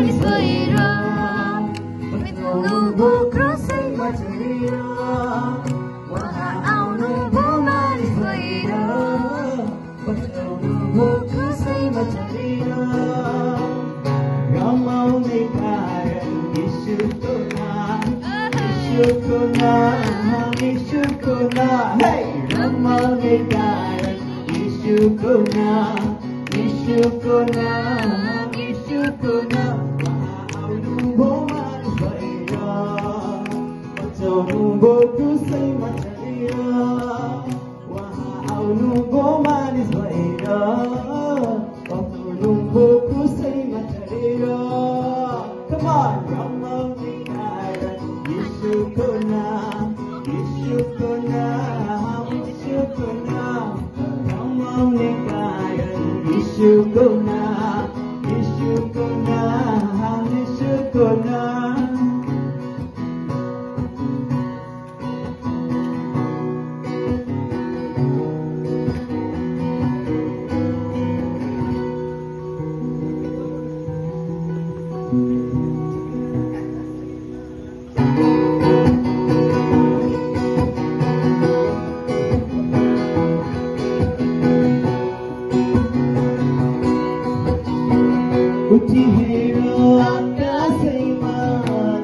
मानिस भएर बचाउनुभयो क्रसैमा चढेर उहाँ आउनुभयो मानिस भएर बचाउनुभयो क्रसैमा चढेर रमाउने कारण यीशुको नाम यीशुको नाम यीशुको नाम रमाउने कारण यीशुको नाम यीशुको नाम यीशुको नाम आउनुभयो मानिस भएर बचाउनुभयो क्रुसैमा चढेर उहाँ आउनुभयो मानिस भएर बचाउनुभयो क्रुसैमा चढेर Come on, रमाउने कारण यीशुको नाम यीशुको नाम यीशुको नाम रमाउने कारण यीशुको नाम यीशुको नाम यीशुको नाम उठिहेर आकाशैमा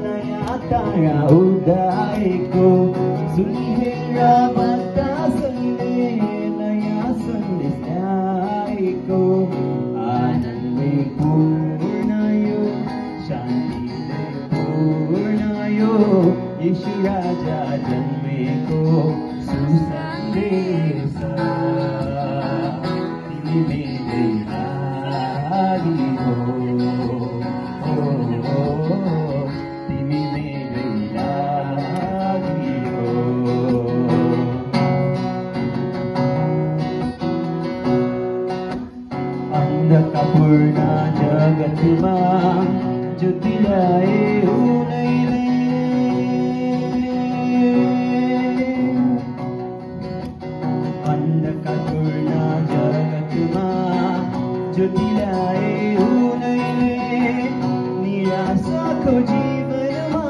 नयाँ तारा उदाएको सुनिहेर बतासैले नयाँ सन्देश ल्याएको आनन्दले पूर्ण यो शान्तिले पूर्ण यो यीशु राजा जन्मेको सुसन्देश तिमी मेरै लागि हो तिमी मेरै लागि हो अन्धकारपूर्ण जगतमा ज्योति ल्याए उनैले अन्धकारपूर्ण जगतमा ज्योति ल्याए उनैले निराशाको जीवनमा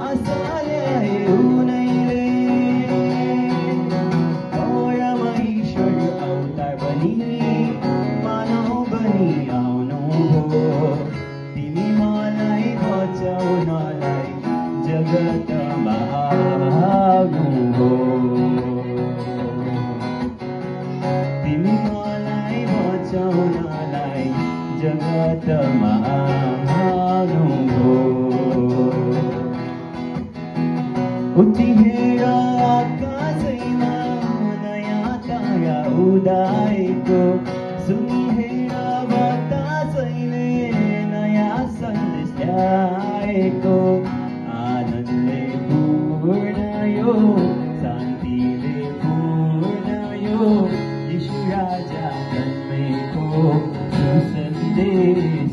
आशा ल्याए उनैले घरमा ईश्वर अवतार बनी मानव बनी आउनुभयो तिमी मलाई बचाउनलाई जगतमा आउनुभयो तिमी मलाई बचाउनलाई जगतमा आउनुभयो उठिहेर आकाशैमा नयाँ तारा उदाएको सुनिहेर बतासैले नयाँ सन्देश ल्याएको आनन्दले पूर्ण यो शान्तिले पूर्ण यो यीशु राजा जन्मेको सुसन्देश